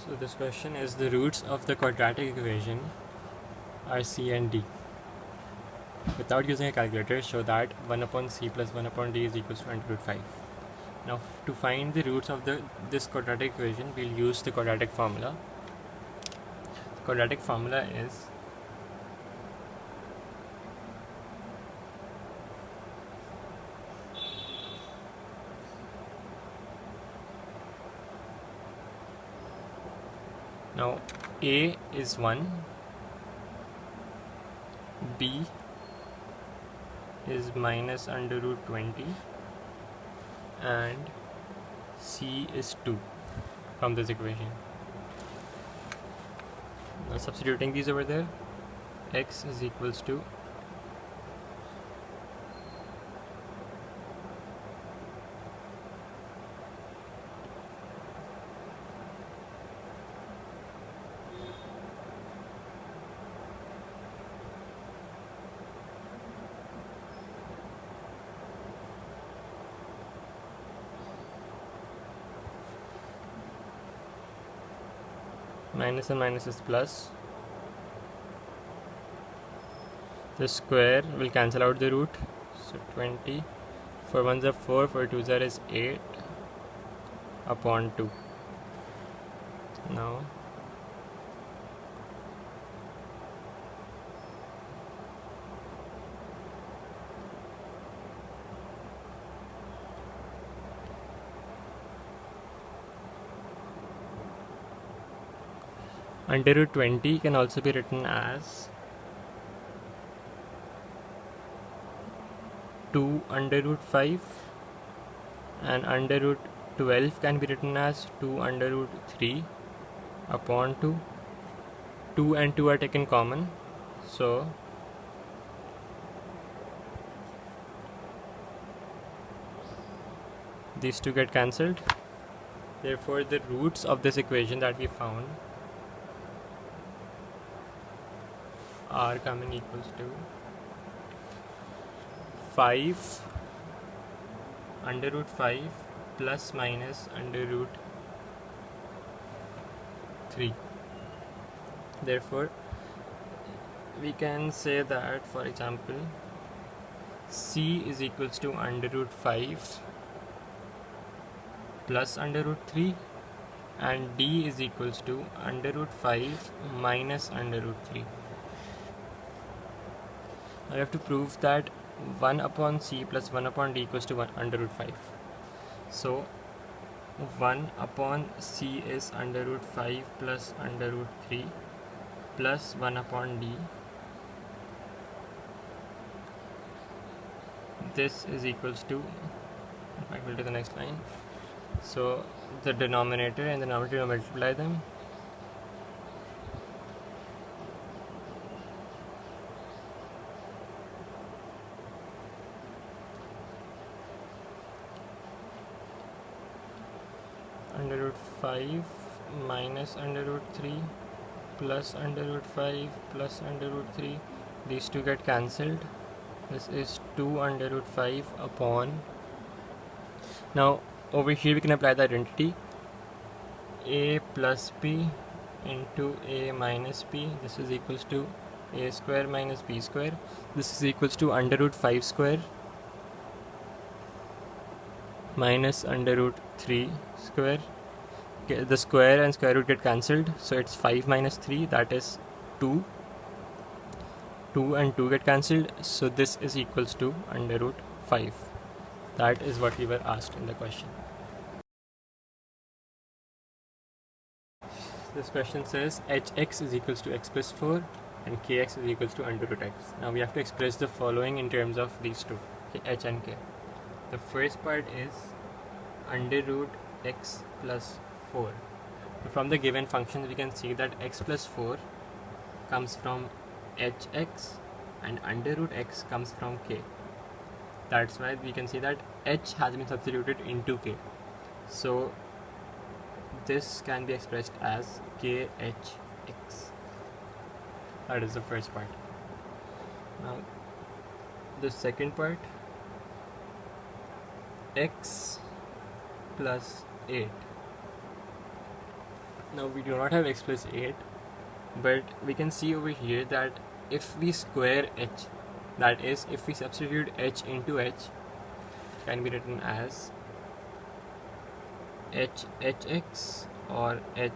So this question is the roots of the quadratic equation are c and d. Without using a calculator, show that 1 upon c plus 1 upon d is equals to under root 5. Now to find the roots of this quadratic equation, we'll use the quadratic formula. The quadratic formula is now a is 1, b is minus under root 20 and c is 2 from this equation. Now substituting these over there, x is equals to minus and minus is plus. The square will cancel out the root, so 20. 4 1s are 4, 4 2s are is 8 upon 2. Now under root 20 can also be written as 2 under root 5, and under root 12 can be written as 2 under root 3 upon 2. 2 and 2 are taken common, so these two get cancelled. Therefore the roots of this equation that we found are coming equals to 5 under root 5 plus minus under root 3. Therefore we can say that, for example, c is equals to under root 5 plus under root 3 and d is equals to under root 5 minus under root 3. Now you have to prove that 1 upon c plus 1 upon d equals to 1 under root 5. So 1 upon c is under root 5 plus under root 3 plus 1 upon d. This is equals to, I will do the next line. So the denominator and the numerator multiply them. Under root 5 minus under root 3 plus under root 5 plus under root 3, these two get cancelled. This is 2 under root 5 upon, now over here we can apply the identity, a plus b into a minus b. This is equals to a square minus b square. This is equals to under root 5 square minus under root 3 square. The square and square root get cancelled, so it's 5 minus 3, that is 2. 2 and 2 get cancelled, so this is equals to under root 5. That is what we were asked in the question. This question says hx is equals to x plus 4 and kx is equals to under root x. Now we have to express the following in terms of these two, okay, h and k. The first part is under root x plus 4. So from the given functions we can see that x plus 4 comes from hx and under root x comes from k. That's why we can see that h has been substituted into k. So this can be expressed as khx. That is the first part. Now the second part, x plus 8 Now we do not have x plus 8, but we can see over here that if we square h, that is, if we substitute h into h, it can be written as hx or h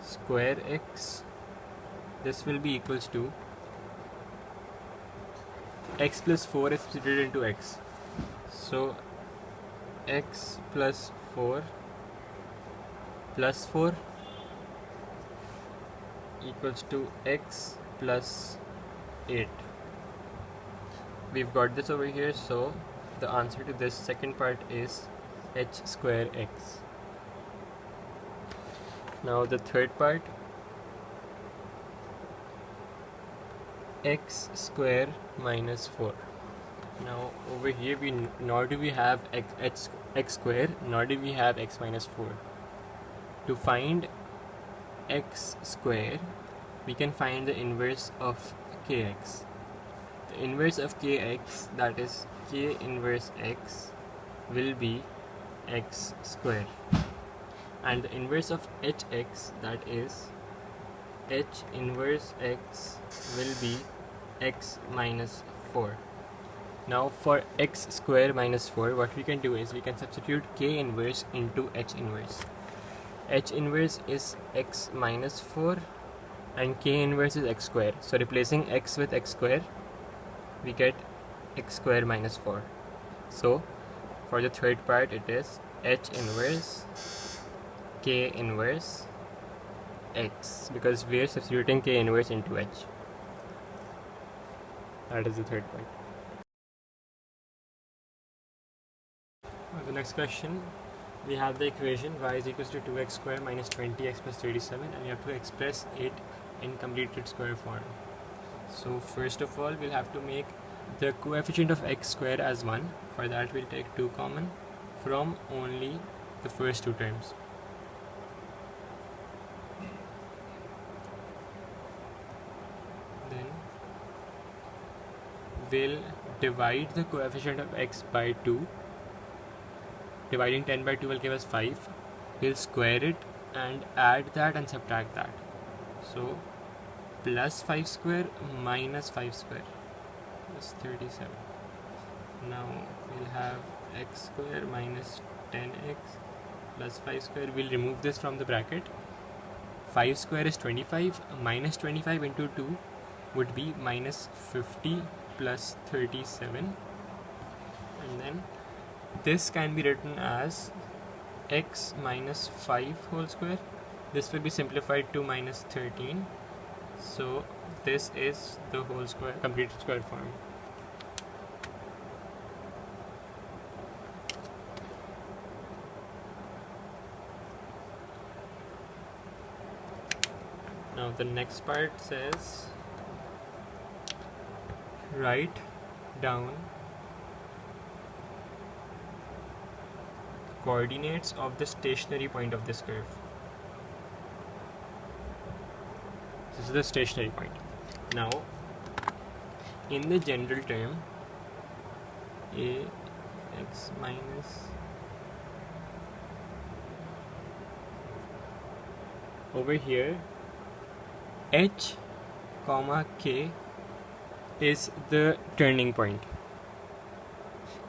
square x. This will be equals to x plus 4 is substituted into x. So x plus 4 plus 4 equals to x plus 8. We've got this over here, so the answer to this second part is h square x. Now the third part, x square minus 4. Now over here nor do we have x square, nor do we have x minus 4. To find x square, we can find the inverse of kx. The inverse of kx, that is k inverse x, will be x square, and the inverse of hx, that is h inverse x, will be x minus 4. Now for x square minus 4, what we can do is we can substitute k inverse into h inverse. H inverse is x minus 4 and k inverse is x square. So replacing x with x square, we get x square minus 4. So for the third part, it is h inverse k inverse x, because we are substituting k inverse into h. That is the third part. The next question, we have the equation y is equals to 2x square minus 20x plus 37, and we have to express it in completed square form. So first of all, we'll have to make the coefficient of x square as 1. For that, we'll take 2 common from only the first two terms. Then we'll divide the coefficient of x by 2. Dividing 10 by 2 will give us 5. We'll square it and add that and subtract that. So plus 5 square minus 5 square is 37. Now we'll have x square minus 10x plus 5 square. We'll remove this from the bracket. 5 square is 25. Minus 25 into 2 would be minus 50 plus 37. And then this can be written as x minus 5 whole square. This will be simplified to minus 13. So this is the whole square, completed square form. Now the next part says write down coordinates of the stationary point of this curve. This is the stationary point. Now in the general term, a x minus, over here h comma k is the turning point.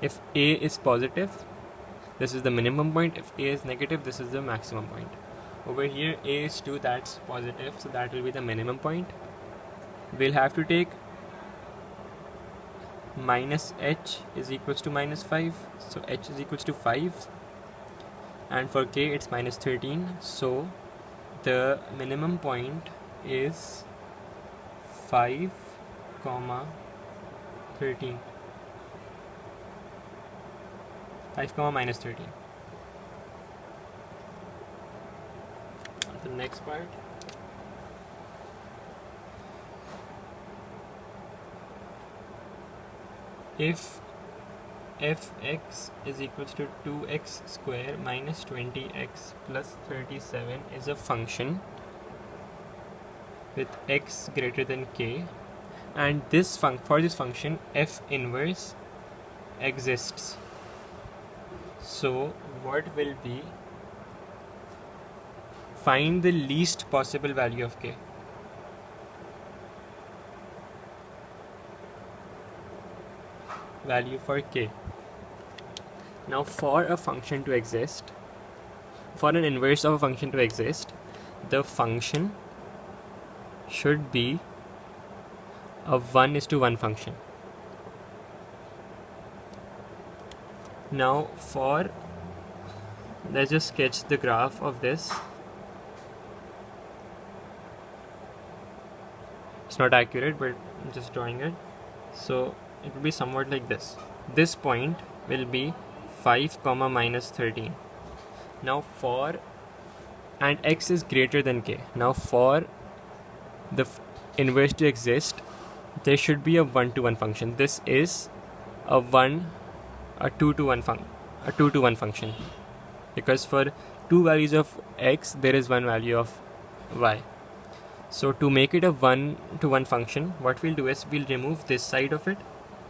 If a is positive, this is the minimum point. If a is negative, this is the maximum point. Over here a is 2, that's positive, so that will be the minimum point. We'll have to take minus h is equals to minus 5, so h is equals to 5, and for k it's minus 13, so the minimum point is 5 comma 13, 5 comma minus 13. The next part, if fx is equals to 2x square minus 20x plus 37 is a function with x greater than k, and this for this function f inverse exists. So what will be find the least possible value of k. Value for k. Now for a function to exist, for an inverse of a function to exist, the function should be a 1:1 function. Now let's just sketch the graph of this. It's not accurate, but I'm just drawing it. So it will be somewhat like this. This point will be 5, minus 13. Now and x is greater than k. Now for the inverse to exist, there should be a 1:1 function. This is a 2:1 function, because for two values of x there is one value of y. So to make it a 1:1 function, what we'll do is we'll remove this side of it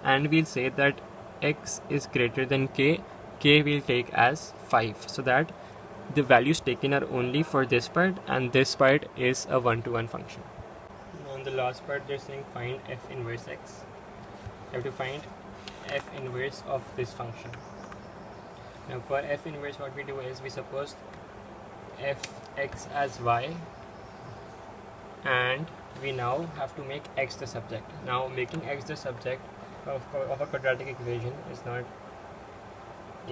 and we'll say that x is greater than k we'll take as 5, so that the values taken are only for this part, and this part is a 1:1 function. Now in the last part they're saying find f inverse x. You have to find f inverse of this function. Now for f inverse, what we do is we suppose fx as y, and we now have to make x the subject. Now making x the subject of a quadratic equation is not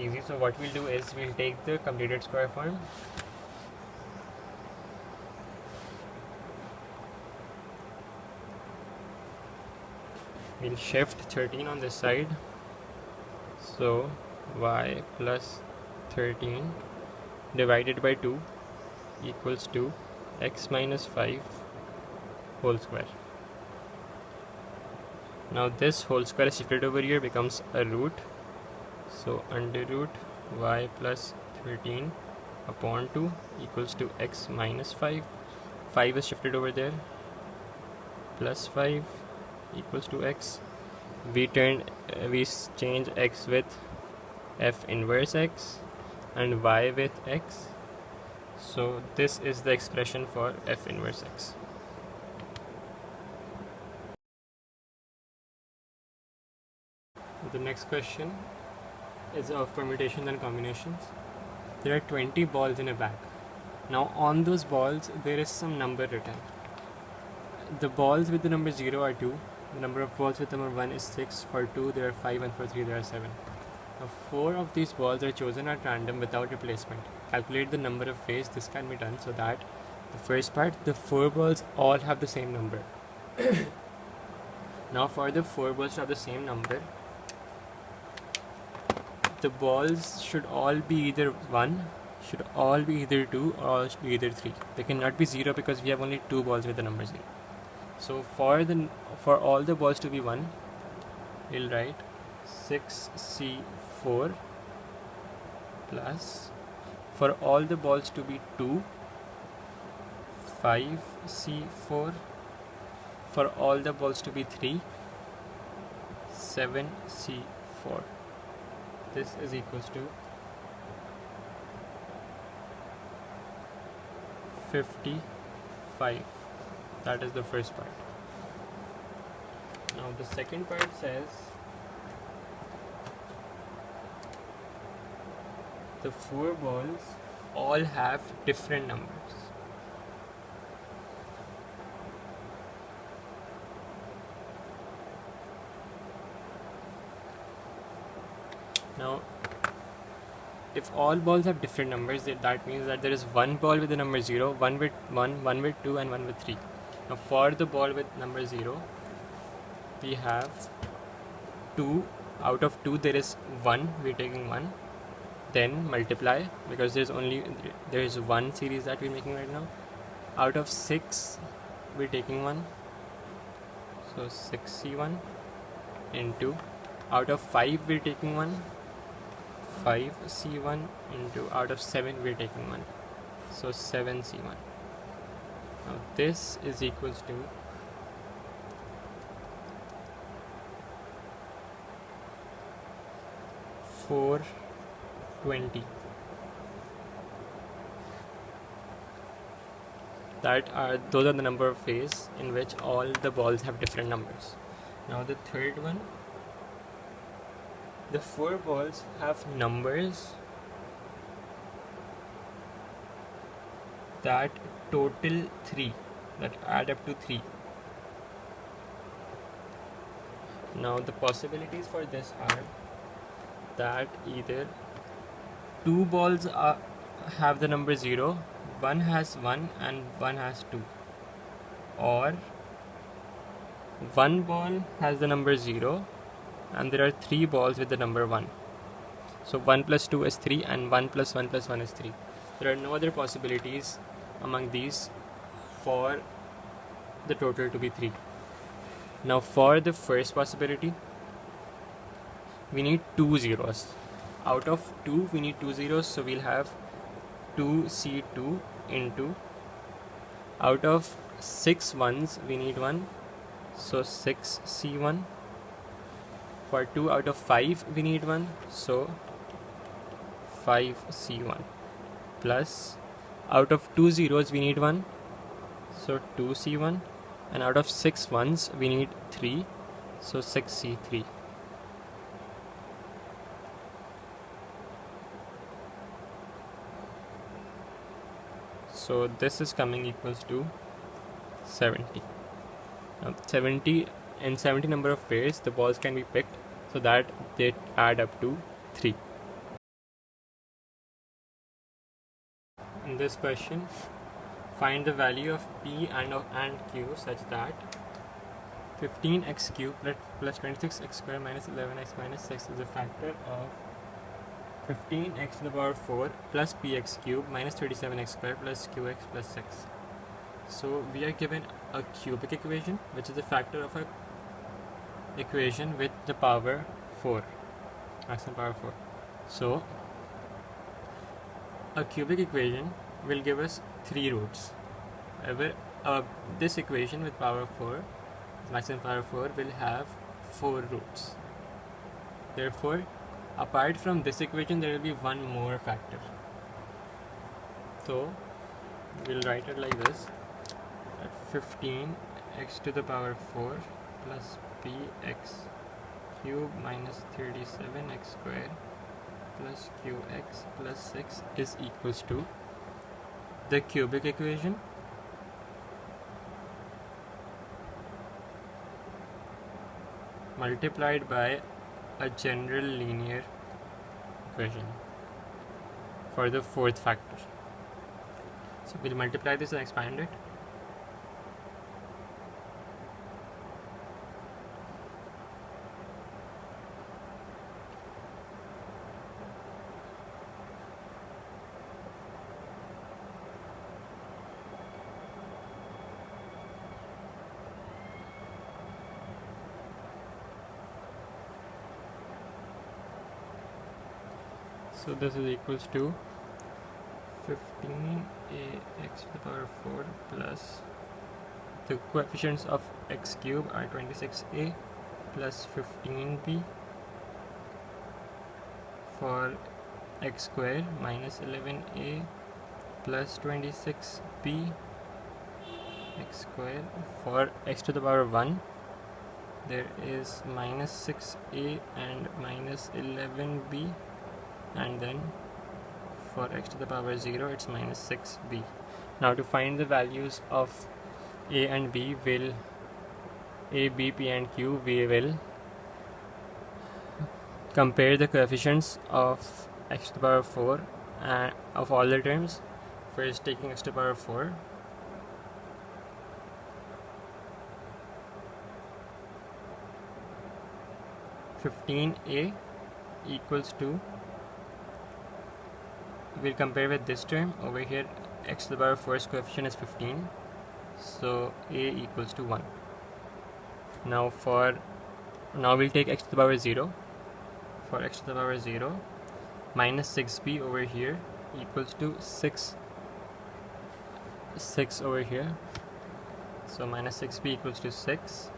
easy, so what we'll do is we'll take the completed square form, we'll shift 13 on this side, so y plus 13 divided by 2 equals to x minus 5 whole square. Now this whole square is shifted over here, becomes a root, so under root y plus 13 upon 2 equals to x minus 5. 5 is shifted over there, plus 5 equals to x. We change x with f inverse x and y with x. So this is the expression for f inverse x. The next question is of permutations and combinations. There are 20 balls in a bag. Now on those balls there is some number written. The balls with the number 0 are 2. The number of balls with the number 1 is 6. For 2 there are 5, and for 3 there are 7. Now 4 of these balls are chosen at random without replacement. Calculate the number of ways this can be done, so that the first part, the 4 balls all have the same number. Now for the 4 balls to have the same number, the balls should all be either 1, should all be either 2, or all should be either 3. They cannot be 0 because we have only 2 balls with the number 0. So for all the balls to be 1, we'll write 6c4 plus, for all the balls to be 2, 5c4, for all the balls to be 3, 7c4. This is equals to 55. That is the first part. Now the second part says the 4 balls all have different numbers. Now if all balls have different numbers, that means that there is one ball with the number 0, one with 1, one with 2, and one with 3. Now for the ball with number 0, we have 2. Out of 2 there is 1, we're taking 1. Then multiply, because there is one series that we're making right now. Out of 6 we're taking 1, so 6c1 into, out of 5 we're taking 1, 5c1 into, out of 7 we're taking 1, so 7c1. Now this is equals to 420. those are the number of ways in which all the balls have different numbers. Now the third one, the 4 balls have numbers that total 3, that add up to 3. Now the possibilities for this are that either 2 balls have the number 0, one has 1 and one has 2, or 1 ball has the number 0 and there are 3 balls with the number 1. So 1 plus 2 is 3 and 1 plus 1 plus 1 is 3. There are no other possibilities among these for the total to be 3. Now for the first possibility, we need 2 zeros. Out of 2 we need 2 zeros, so we'll have 2C2 into, out of 6 ones we need 1, so 6C1. For 2 out of 5 we need 1, so 5C1, plus out of 2 zeros we need 1, so 2C1, and out of 6 ones we need 3, so 6C3. So this is coming equals to 70. Now 70 number of pairs the balls can be picked so that they add up to 3. In this question, find the value of p and q such that 15x cubed plus 26x squared minus 11x minus 6 is a factor of 15x to the power 4 plus px cubed minus 37x squared plus qx plus 6. So we are given a cubic equation which is a factor of a equation with the power 4, maximum power 4. So a cubic equation will give us 3 roots. However, this equation with power 4, maximum power 4, will have 4 roots. Therefore, apart from this equation, there will be one more factor. So we'll write it like this: that 15x to the power 4 plus px cube minus 37x squared plus qx plus 6 is equals to the cubic equation multiplied by a general linear equation for the fourth factor. So we'll multiply this and expand it. So this is equals to 15ax to the power 4 plus the coefficients of x cube are 26a plus 15b for x squared minus 11a plus 26b x squared. For x to the power 1 there is minus 6a and minus 11b, and then for x to the power 0 it's minus 6b. Now to find the values of a and b, a, b, p and q, we will compare the coefficients of x to the power 4 and of all the terms. First taking x to the power 4, (15a) equals to, we'll compare with this term over here. X to the power 4's coefficient is 15, so a equals to 1. Now we'll take x to the power 0. For x to the power 0, minus 6b over here equals to 6 over here, so minus 6b equals to 6,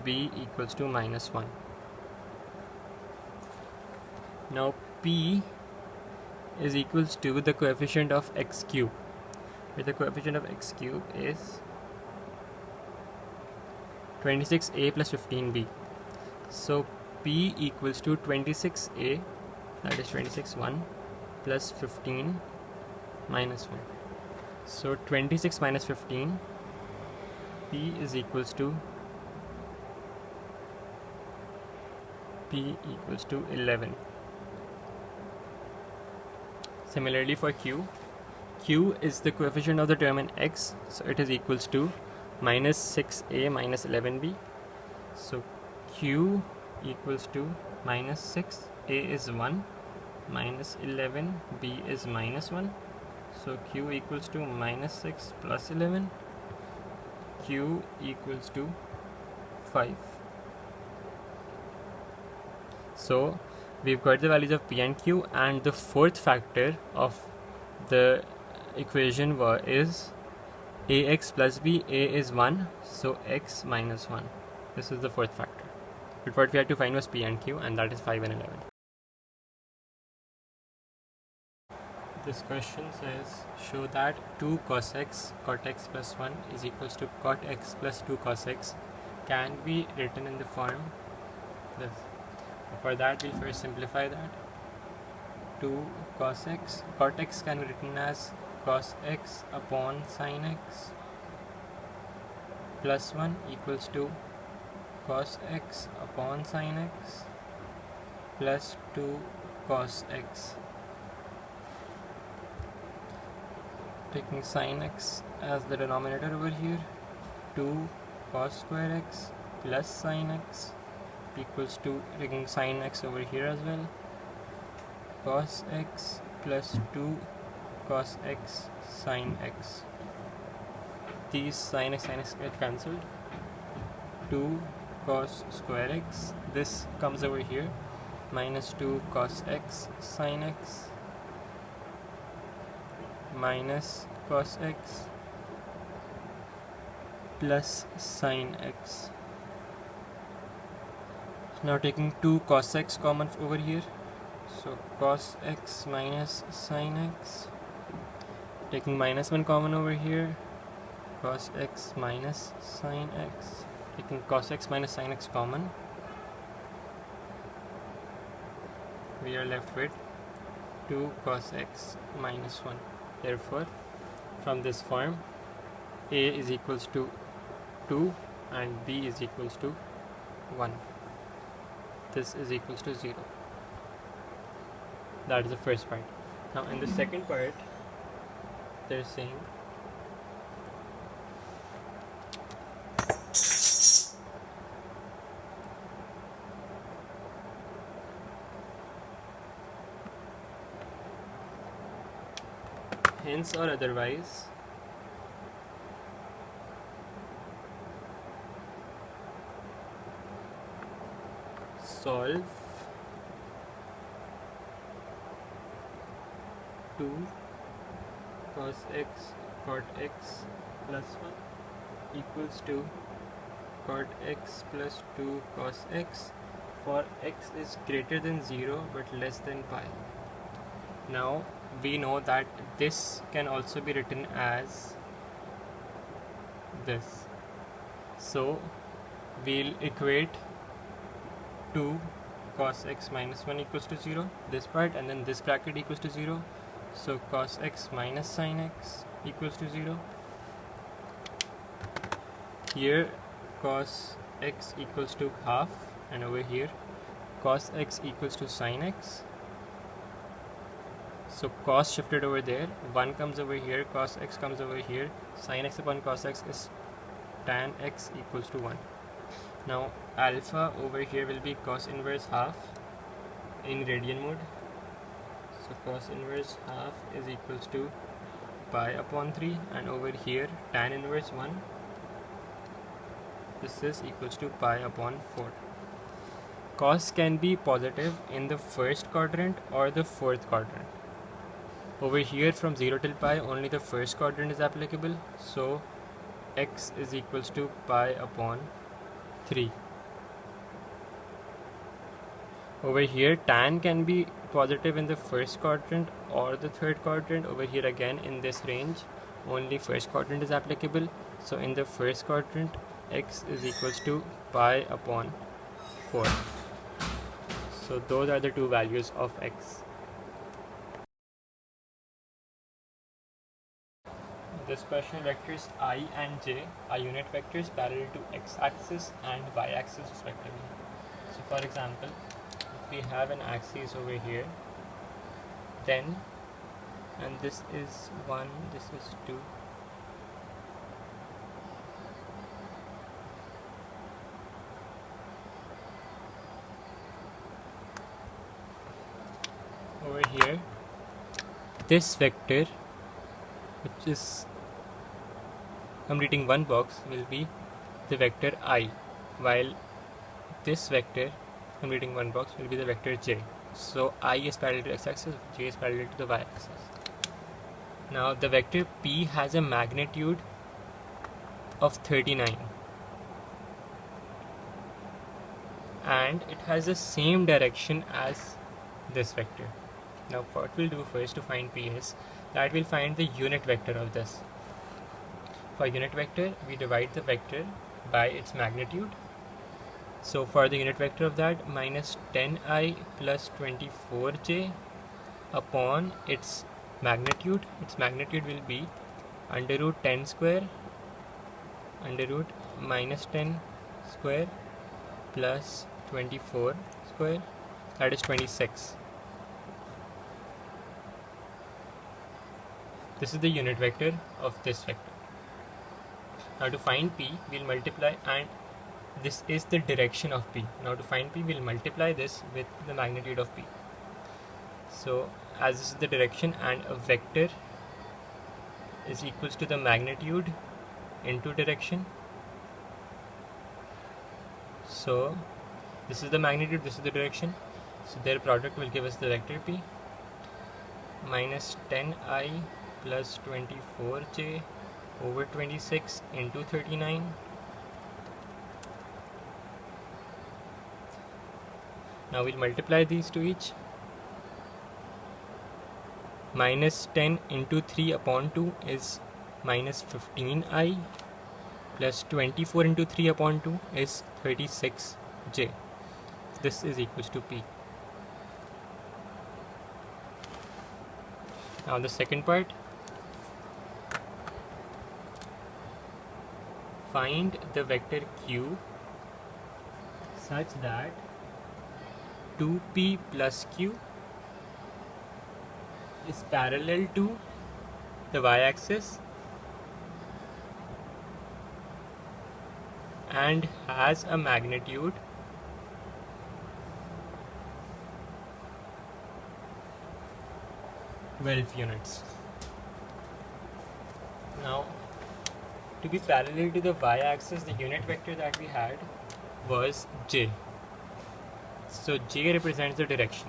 b equals to minus 1. Now p is equals to the coefficient of x cube. where the coefficient of x cube is 26a plus 15b. So p equals to 26a, that is 26 1, plus 15 minus 1. So 26 minus 15, p is equals to 11. Similarly for q is the coefficient of the term in x, so it is equals to minus 6a minus 11b. So q equals to minus 6, a is 1, minus 11, b is minus 1. So q equals to minus 6 plus 11, q equals to 5. So we've got the values of p and q, and the fourth factor of the equation is ax plus b. A is 1, so x minus 1. This is the fourth factor. But what we had to find was p and q, and that is 5 and 11. This question says, show that 2 cos x cot x plus 1 is equals to cot x plus 2 cos x can be written in the form this. For that, we'll first simplify that. 2 cos x, cot x can be written as cos x upon sin x plus 1 equals to cos x upon sin x plus 2 cos x. Taking sin x as the denominator over here, 2 cos square x plus sin x equals to, taking sin x over here as well, cos x plus 2 cos x sin x. These sin x get cancelled. 2 cos square x, this comes over here, minus 2 cos x sin x minus cos x plus sin x. Now taking 2 cos x common over here, so cos x minus sin x, taking minus 1 common over here, cos x minus sin x, taking cos x minus sin x common, we are left with 2 cos x minus 1. Therefore, from this form, a is equals to 2 and b is equals to 1. This is equals to 0. That is the first part. Now in the second part, they're saying hence or otherwise solve 2 cos x cot x plus 1 equals to cot x plus 2 cos x for x is greater than 0 but less than pi. Now we know that this can also be written as this. So we'll equate 2 cos x minus 1 equals to 0, this part, and then this bracket equals to 0. So cos x minus sin x equals to 0. Here cos x equals to half, and over here cos x equals to sin x. So cos shifted over there, 1 comes over here, cos x comes over here, sin x upon cos x is tan x equals to 1. Now alpha over here will be cos inverse half in radian mode. So cos inverse half is equals to pi upon 3, and over here tan inverse 1, this is equals to pi upon 4. Cos can be positive in the first quadrant or the fourth quadrant. Over here from 0 till pi only the first quadrant is applicable, so x is equals to pi upon 3. Over here tan can be positive in the first quadrant or the third quadrant. Over here again in this range only first quadrant is applicable. So in the first quadrant, x is equals to pi upon 4. So those are the two values of x. This question vectors I and j are unit vectors parallel to x-axis and y-axis respectively. So for example, if we have an axis over here, then, and this is 1, this is 2, over here, this vector, which is completing one box, will be the vector I, while this vector completing one box will be the vector j. So I is parallel to x-axis, j is parallel to the y-axis. Now the vector p has a magnitude of 39 and it has the same direction as this vector. Now what we'll do first to find p is that we'll find the unit vector of this. For unit vector, we divide the vector by its magnitude. So for the unit vector of that, minus 10i plus 24j upon its magnitude will be under root 10 square, under root minus 10 square plus 24 square, that is 26. This is the unit vector of this vector. Now to find p, we'll multiply, and this is the direction of p. Now to find p, we'll multiply this with the magnitude of p. So as this is the direction and a vector is equals to the magnitude into direction. So this is the magnitude, this is the direction. So their product will give us the vector p minus 10i plus 24j over 26 into 39. Now we'll multiply these to each. Minus 10 into 3 upon 2 is minus 15i plus 24 into 3 upon 2 is 36j. This is equals to p. Now the second part, find the vector q such that 2p plus q is parallel to the y-axis and has a magnitude (12 units). Now, to be parallel to the y-axis, the unit vector that we had was j. So j represents the direction.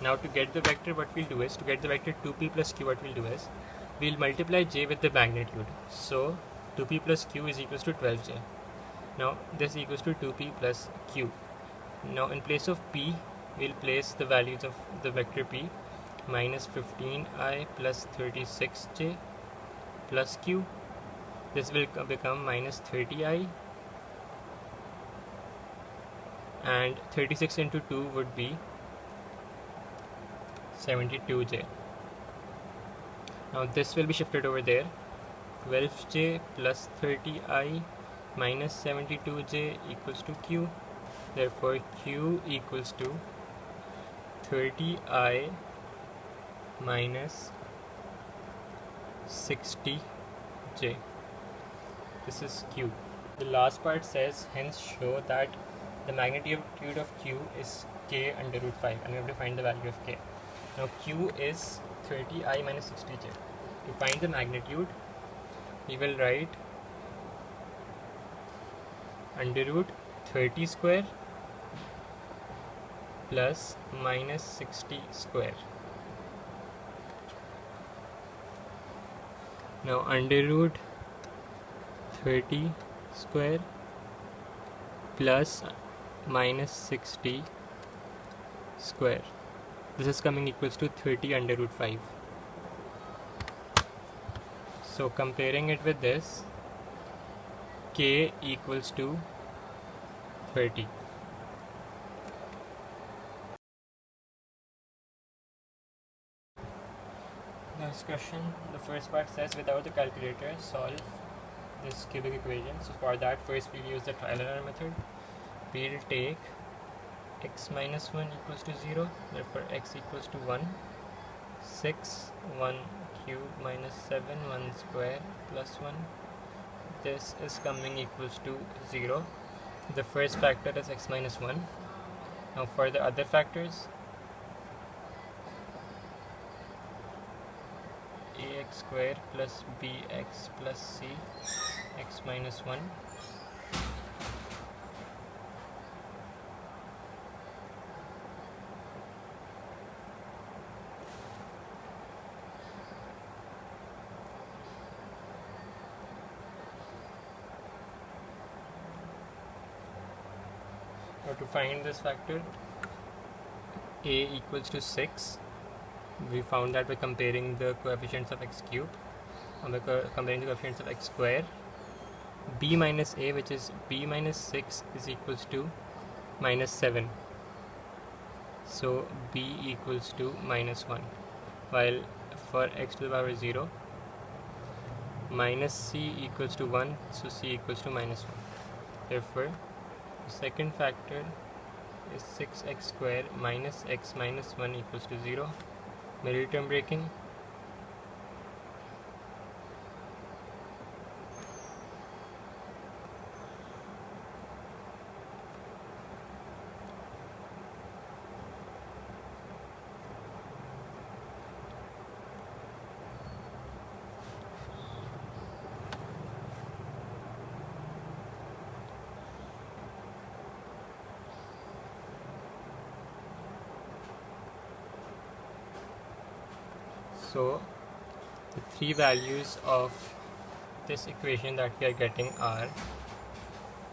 Now to get the vector, what we'll do is, to get the vector 2p plus q, what we'll do is, we'll multiply j with the magnitude. So 2p plus q is equals to 12j. Now this equals to 2p plus q. Now in place of p, we'll place the values of the vector p, minus 15i plus 36j plus q. This will become minus 30i, and 36 into 2 would be 72j. Now this will be shifted over there. 12j plus 30i minus 72j equals to q. Therefore q equals to 30i minus 60j. This is q. The last part says, hence show that the magnitude of q is k under root 5, and we have to find the value of k. Now q is 30i minus 60j. To find the magnitude, we will write under root 30 square plus minus 60 square. Now under root 30 square plus minus 60 square. This is coming equals to 30 under root 5. So comparing it with this, k equals to 30. This question, the first part says, without the calculator, solve this cubic equation. So for that, first we'll use the trial and error method. We'll take x minus 1 equals to 0, therefore x equals to 1, 6, 1 cube minus 7, 1 square plus 1. This is coming equals to 0. The first factor is x minus 1. Now for the other factors, ax square plus bx plus c, x minus 1. Now to find this factor, a equals to 6. We found that by comparing the coefficients of x cube and by comparing the coefficients of x square. B minus a, which is b minus 6, is equals to minus 7. So b equals to minus 1. While for x to the power 0, minus c equals to 1, so c equals to minus 1. Therefore, the second factor is 6x square minus x minus 1 equals to 0. Middle term breaking. So the three values of this equation that we are getting are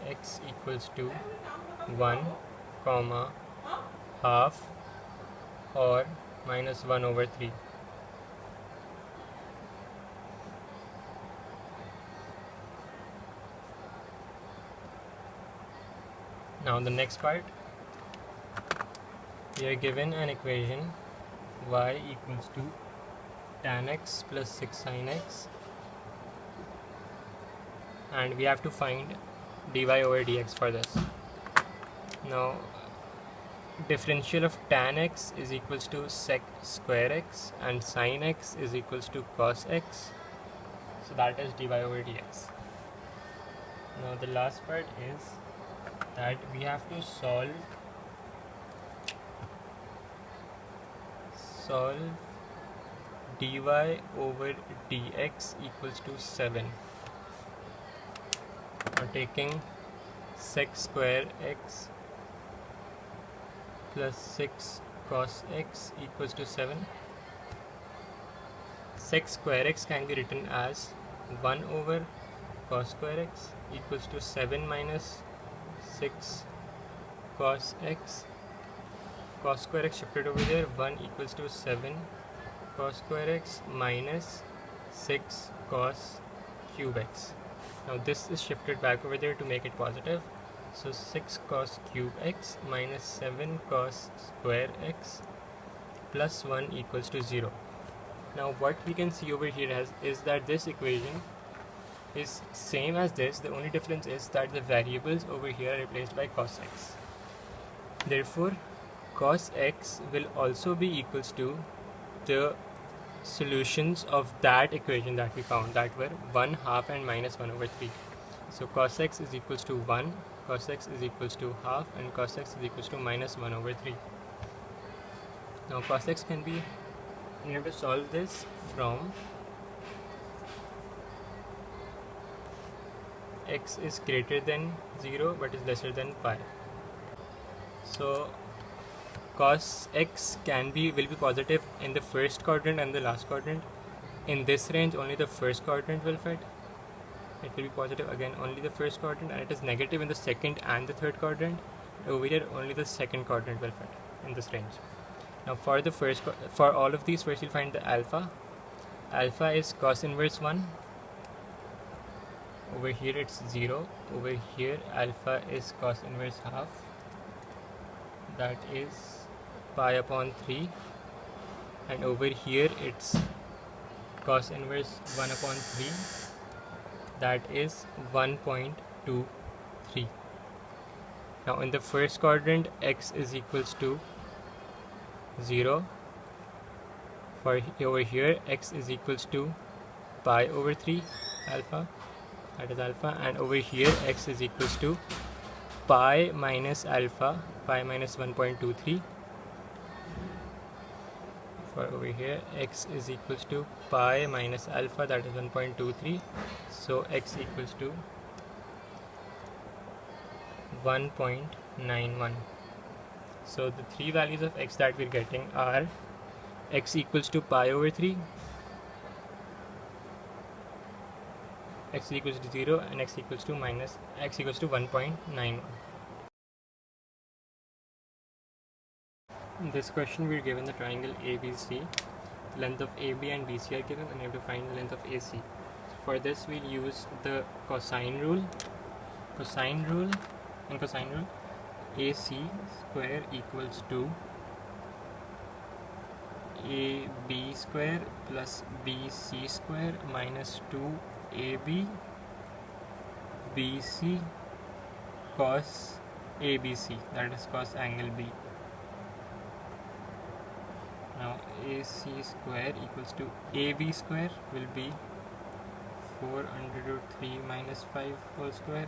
x equals to 1, comma, half, or minus 1 over 3. Now the next part, we are given an equation y equals to tan x plus 6 sin x, and we have to find dy over dx for this. Now differential of tan x is equals to sec square x and sin x is equals to cos x, so that is dy over dx. Now the last part is that we have to solve dy over dx equals to 7. Now taking sec square x plus 6 cos x equals to 7. Sec square x can be written as 1 over cos square x equals to 7 minus 6 cos x. Cos square x shifted over there, 1 equals to 7 cos square x minus 6 cos cube x. Now this is shifted back over there to make it positive. So 6 cos cube x minus 7 cos square x plus 1 equals to 0. Now what we can see over here is that this equation is same as this. The only difference is that the variables over here are replaced by cos x. Therefore, cos x will also be equals to the solutions of that equation that we found, that were 1 half and minus 1 over 3. So cos x is equals to 1, cos x is equals to half, and cos x is equals to minus 1 over 3. Now cos x can be, we have to solve this from x is greater than 0 but is lesser than pi. So cos x will be positive in the first quadrant and the last quadrant. In this range, only the first quadrant will fit. It will be positive again only the first quadrant, and it is negative in the second and the third quadrant. Over here, only the second quadrant will fit in this range. Now for the for all of these, first you'll find the alpha. Alpha is cos inverse 1, over here it's 0, over here alpha is cos inverse half, that is pi upon 3, and over here it's cos inverse 1 upon 3, that is 1.23. Now in the first quadrant x is equals to 0, for over here x is equals to pi over 3 alpha, that is alpha, and over here x is equals to pi minus alpha, pi minus 1.23. For over here x is equals to pi minus alpha, that is 1.23, so x equals to 1.91. So the three values of x that we're getting are x equals to pi over 3, x equals to 0, and x equals to 1.91. In this question we're given the triangle ABC, length of AB and BC are given, and we have to find the length of AC. For this we'll use the cosine rule. In cosine rule, AC square equals to AB square plus BC square minus 2AB BC cos ABC, that is cos angle B. Now AC square equals to AB square will be 4 under root 3 minus 5 whole square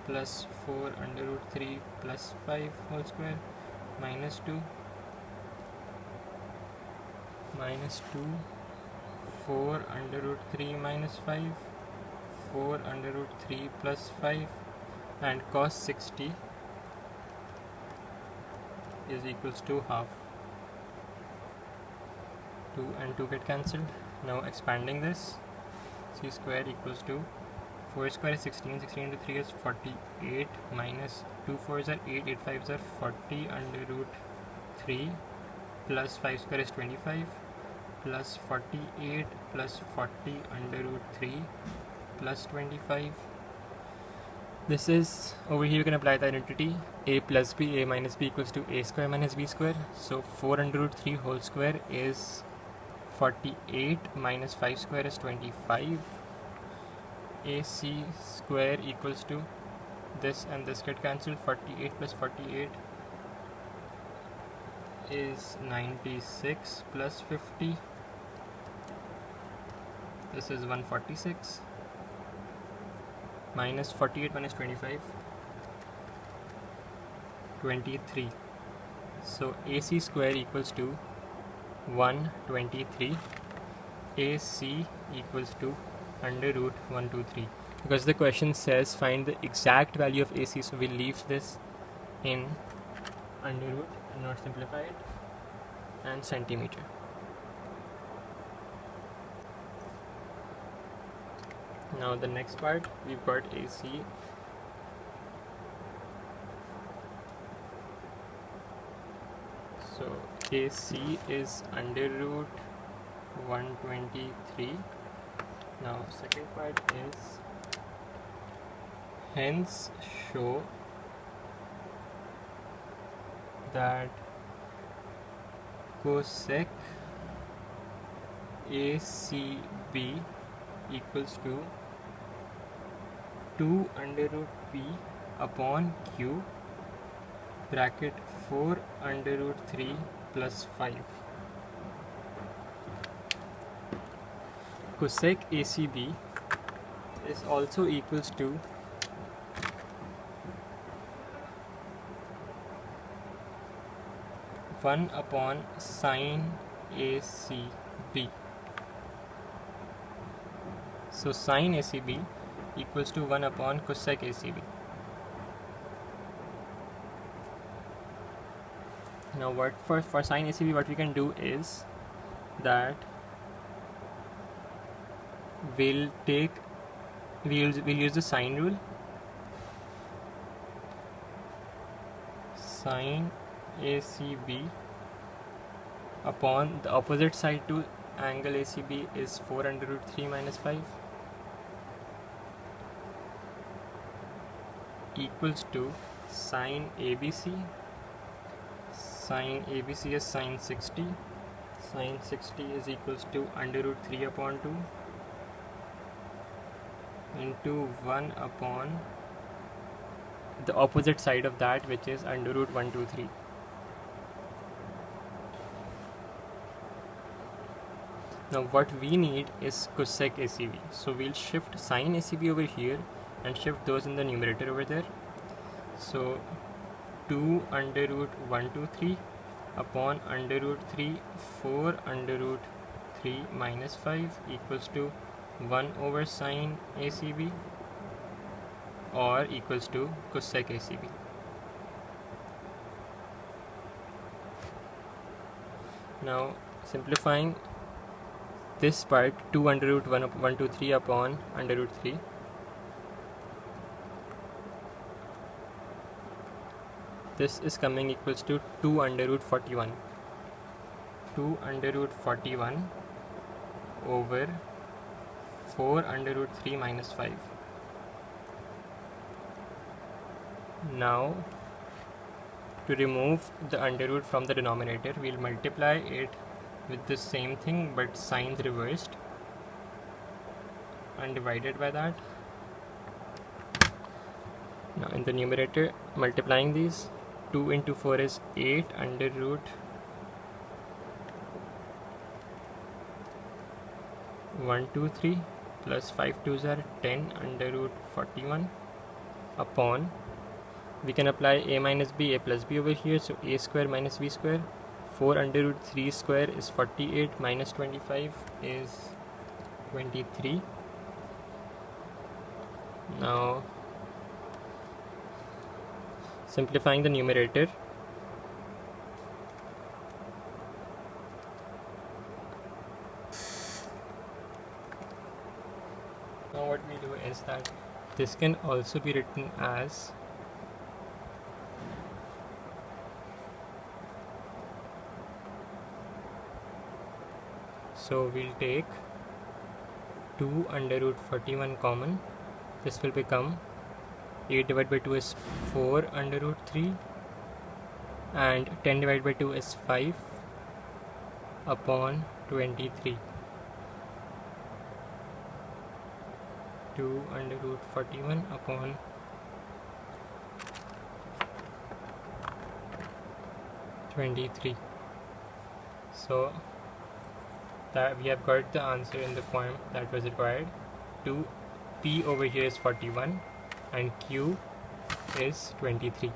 plus 4 under root 3 plus 5 whole square minus 2 4 under root 3 minus 5, 4 under root 3 plus 5, and cos 60 is equals to half. 2 and 2 get cancelled. Now expanding this, c square equals to 4 square is 16, 16 into 3 is 48, minus 2 4s are 8, 8 5s are 40 under root 3 plus 5 square is 25 plus 48 plus 40 under root 3 plus 25. This is, over here you can apply the identity a plus b, a minus b equals to a square minus b square. So 4 under root 3 whole square is 48 minus 5 square is 25. AC square equals to this and this get cancelled. 48 plus 48 is 96 plus 50. This is 146 minus 48 minus 25, 23. So AC square equals to 123. AC equals to under root 123. Because the question says find the exact value of AC, so we'll leave this in under root and not simplify it, and centimeter. Now the next part, we've got AC. So AC is under root 123. Now second part is hence show that cosec ACB equals to 2 under root P upon Q bracket 4 under root 3 plus 5. Cosec ACB is also equals to 1 upon sine ACB. So sine ACB equals to 1 upon cosec ACB. Now what for sine ACB, what we can do is that we'll use the sine rule. Sine ACB upon the opposite side to angle ACB is 4 under root 3 minus 5. equals to sine ABC. Sine ABC is sine 60. Sine 60 is equals to under root 3 upon 2 into 1 upon the opposite side of that, which is under root 123. Now what we need is cosec ACB. So we'll shift sine ACB over here and shift those in the numerator over there. So 2 under root 123 upon under root 3 4 under root 3 minus 5 equals to 1 over sine ACB or equals to cosec ACB. Now simplifying this part, 2 under root 123 upon under root 3. This is coming equals to 2 under root 41. 2 under root 41 over 4 under root 3 minus 5. Now to remove the under root from the denominator, we'll multiply it with the same thing but signs reversed and divided by that. Now in the numerator, multiplying these, 2 into 4 is 8 under root 123 plus 5 2s are 10 under root 41 upon, we can apply a minus b, a plus b over here, so a square minus b square. 4 under root 3 square is 48 minus 25 is 23. Now simplifying the numerator, now what we do is that this can also be written as so we'll take 2 under root 41 common. This will become 8 divided by 2 is 4 under root 3 and 10 divided by 2 is 5 upon 23. 2 under root 41 upon 23. So that we have got the answer in the form that was required. 2 p over here is 41 and q is 23.